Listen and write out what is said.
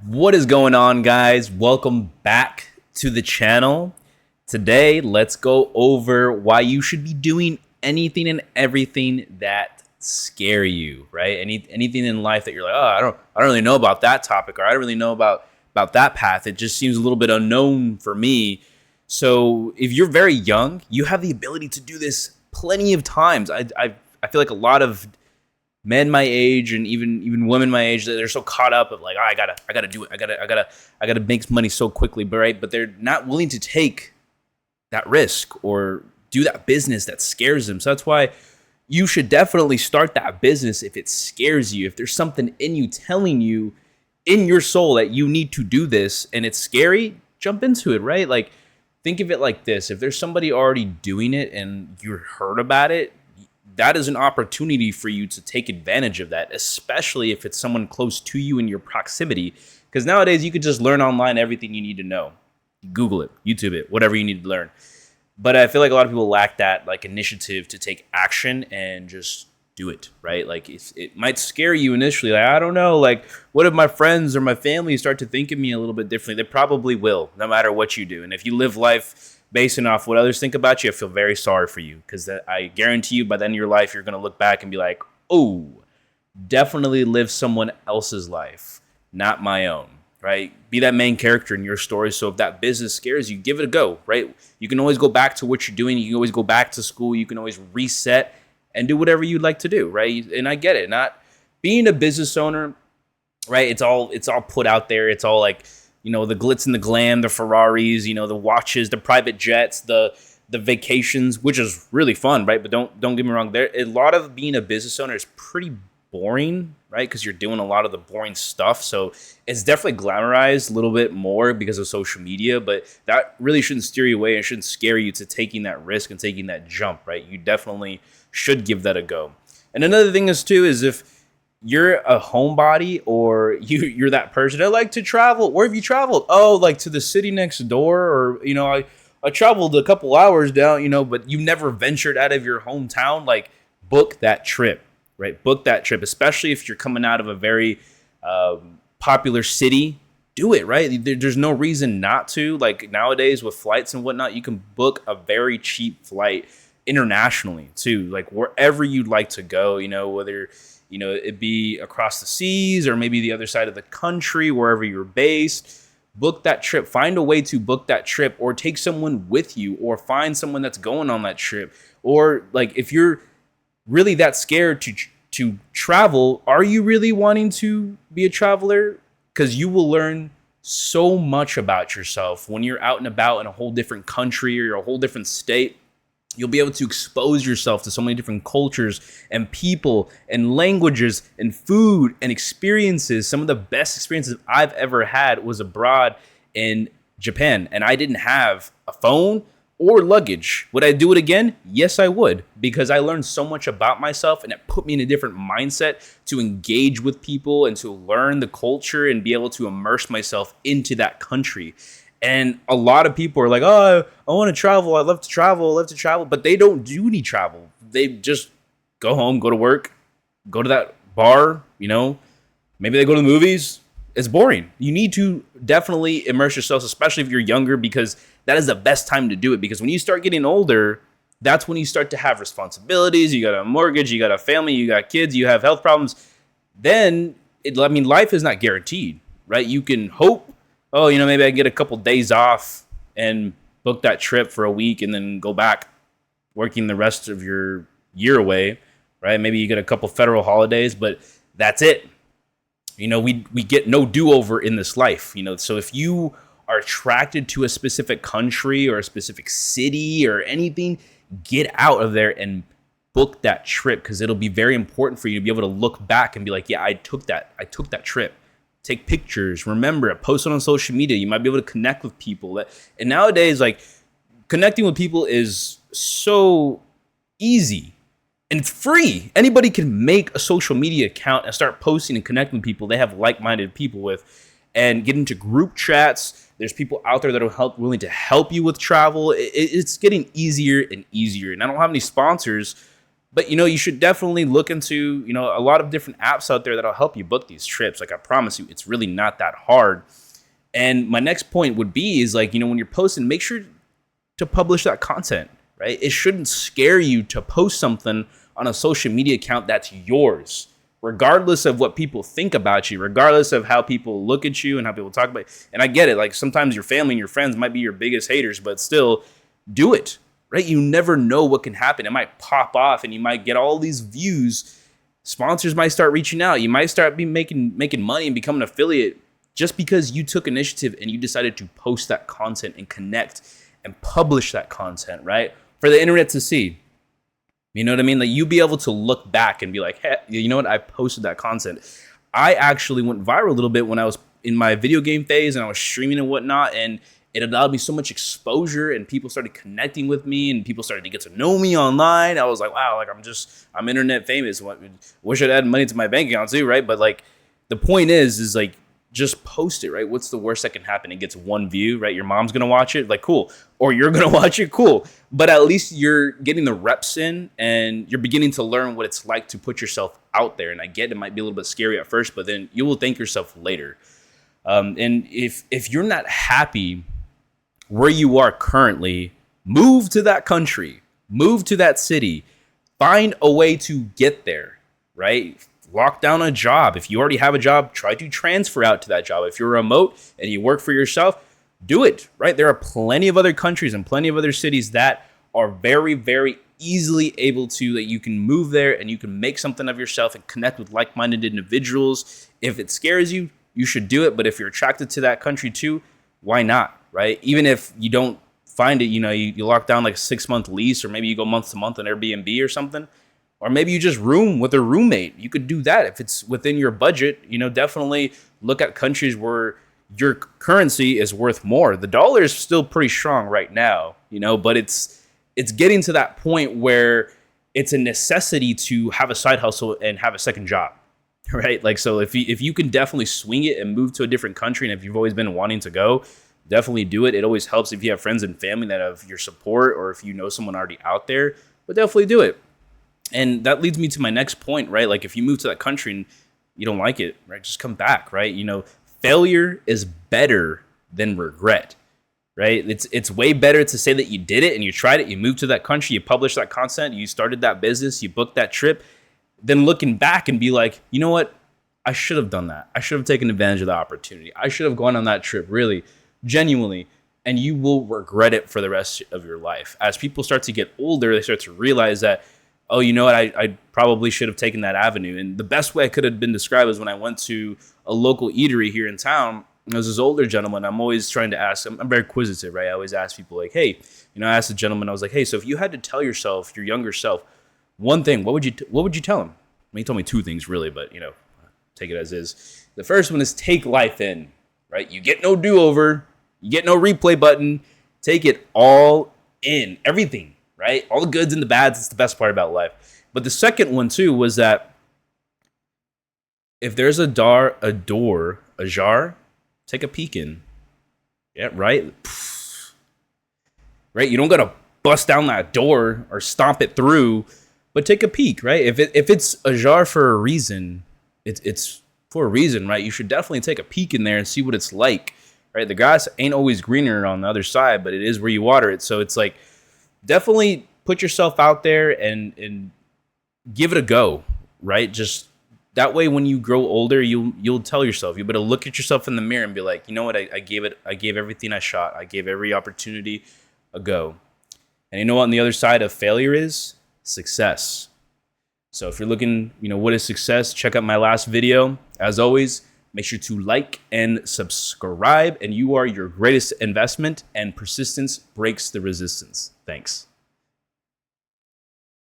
What is going on, guys? Welcome back to the channel. Today, let's go over why you should be doing anything and everything that scare you, right? Anything in life that you're like, oh, I don't really know about that topic, or I don't really know about that path. It just seems a little bit unknown for me. So, if you're very young, you have the ability to do this plenty of times. I feel like a lot of men my age and even women my age, they're so caught up of like, oh, I gotta do it. I gotta make money so quickly, but right, but they're not willing to take that risk or do that business that scares them. So that's why you should definitely start that business if it scares you. If there's something in you telling you in your soul that you need to do this and it's scary, jump into it, right? Like, think of it like this. If there's somebody already doing it and you heard about it, that is an opportunity for you to take advantage of that, especially if it's someone close to you in your proximity. Because nowadays you could just learn online everything you need to know. Google it, YouTube it, whatever you need to learn. But I feel like a lot of people lack that like initiative to take action and just do it, right? Like it might scare you initially. Like, I don't know, like what if my friends or my family start to think of me a little bit differently? They probably will, no matter what you do. And if you live life basing off what others think about you, I feel very sorry for you, because I guarantee you by the end of your life, you're going to look back and be like, oh, definitely live someone else's life, not my own, right? Be that main character in your story. So if that business scares you, give it a go, right? You can always go back to what you're doing. You can always go back to school. You can always reset and do whatever you'd like to do, right? And I get it. Not being a business owner, right? It's all put out there. It's all like, the glitz and the glam, the Ferraris, the watches, the private jets, the vacations, which is really fun, right? But don't get me wrong. There, a lot of being a business owner is pretty boring, right? Because you're doing a lot of the boring stuff. So it's definitely glamorized a little bit more because of social media, but that really shouldn't steer you away and shouldn't scare you to taking that risk and taking that jump, right? You definitely should give that a go. And another thing is if you're a homebody or you're that person that like to travel. Where have you traveled? Oh, like to the city next door, or I traveled a couple hours down, but you never ventured out of your hometown. Like, book that trip, right? Book that trip, especially if you're coming out of a very popular city. Do it, right? There's no reason not to. Like nowadays with flights and whatnot, you can book a very cheap flight internationally too, like wherever you'd like to go, whether it be across the seas or maybe the other side of the country, wherever you're based. Book that trip. Find a way to book that trip, or take someone with you, or find someone that's going on that trip. Or like, if you're really that scared to travel, are you really wanting to be a traveler? Because you will learn so much about yourself when you're out and about in a whole different country or a whole different state. You'll be able to expose yourself to so many different cultures and people and languages and food and experiences. Some of the best experiences I've ever had was abroad in Japan, and I didn't have a phone or luggage. Would I do it again? Yes, I would, because I learned so much about myself, and it put me in a different mindset to engage with people and to learn the culture and be able to immerse myself into that country. And a lot of people are like, oh, I want to travel. I love to travel. But they don't do any travel. They just go home, go to work, go to that bar, maybe they go to the movies. It's boring. You need to definitely immerse yourself, especially if you're younger, because that is the best time to do it. Because when you start getting older, that's when you start to have responsibilities. You got a mortgage, you got a family, you got kids, you have health problems. Then, life is not guaranteed, right? You can hope, oh, maybe I can get a couple days off and book that trip for a week and then go back working the rest of your year away, right? Maybe you get a couple federal holidays, but that's it. We get no do-over in this life, So if you are attracted to a specific country or a specific city or anything, get out of there and book that trip, because it'll be very important for you to be able to look back and be like, yeah, I took that trip. Take pictures, remember it, post it on social media. You might be able to connect with people. And nowadays, like, connecting with people is so easy and it's free. Anybody can make a social media account and start posting and connecting with people they have like-minded people with, and get into group chats. There's people out there that are willing to help you with travel. It's getting easier and easier. And I don't have any sponsors, But you should definitely look into a lot of different apps out there that'll help you book these trips. Like I promise you, it's really not that hard. And my next point would be is like when you're posting, make sure to publish that content, right? It shouldn't scare you to post something on a social media account that's yours, regardless of what people think about you, regardless of how people look at you and how people talk about you. And I get it. Like sometimes your family and your friends might be your biggest haters, but still do it, right? You never know what can happen. It might pop off and you might get all these views. Sponsors might start reaching out. You might start making money and become an affiliate just because you took initiative and you decided to post that content and connect and publish that content, right? For the internet to see. You know what I mean? Like you be able to look back and be like, hey, you know what? I posted that content. I actually went viral a little bit when I was in my video game phase and I was streaming and whatnot. And it allowed me so much exposure and people started connecting with me and people started to get to know me online. I was like, wow, like I'm internet famous. Wish I'd add money to my bank account too, right? But like the point is like, just post it, right? What's the worst that can happen? It gets one view, right? Your mom's going to watch it, like, cool. Or you're going to watch it, cool. But at least you're getting the reps in and you're beginning to learn what it's like to put yourself out there. And I get it might be a little bit scary at first, but then you will thank yourself later. And if you're not happy where you are currently, move to that country, move to that city, find a way to get there, right? Lock down a job. If you already have a job, try to transfer out to that job. If you're remote and you work for yourself, do it, right? There are plenty of other countries and plenty of other cities that are very, very easily able to, that you can move there and you can make something of yourself and connect with like-minded individuals. If it scares you, you should do it. But if you're attracted to that country too, why not, right? Even if you don't find it, you lock down like a 6-month lease or maybe you go month to month on Airbnb or something. Or maybe you just room with a roommate. You could do that if it's within your budget. Definitely look at countries where your currency is worth more. The dollar is still pretty strong right now, but it's getting to that point where it's a necessity to have a side hustle and have a second job, right? Like, so if you can definitely swing it and move to a different country, and if you've always been wanting to go, definitely do it. It always helps if you have friends and family that have your support, or if you know someone already out there, but definitely do it. And that leads me to my next point, right? Like if you move to that country and you don't like it, right, just come back, right? Failure is better than regret, right? It's way better to say that you did it and you tried it, you moved to that country, you published that content, you started that business, you booked that trip, than looking back and be like, you know what? I should have done that. I should have taken advantage of the opportunity. I should have gone on that trip, really, genuinely. And you will regret it for the rest of your life. As people start to get older, they start to realize that, oh, you know what? I probably should have taken that avenue. And the best way I could have been described is when I went to a local eatery here in town. There's this older gentleman. I'm always trying to ask. I'm very inquisitive, right? I always ask people like, hey, I asked the gentleman. I was like, hey, so if you had to tell yourself, your younger self, one thing, what would you tell him? I mean, he told me two things really, but take it as is. The first one is take life in, right? You get no do-over. You get no replay button. Take it all in, everything. Right? All the goods and the bads, it's the best part about life. But the second one too was that if there's a door ajar, take a peek in. Yeah, right? Right? You don't gotta bust down that door or stomp it through, but take a peek, right? If it's ajar for a reason, it's for a reason, right? You should definitely take a peek in there and see what it's like. Right? The grass ain't always greener on the other side, but it is where you water it. So it's like, definitely put yourself out there and give it a go, right? Just that way, when you grow older, you'll tell yourself, you better look at yourself in the mirror and be like, you know what? I gave everything I shot. I gave every opportunity a go. And you know what? On the other side of failure is success. So if you're looking, what is success? Check out my last video. As always, make sure to like and subscribe, and you are your greatest investment, and persistence breaks the resistance. Thanks.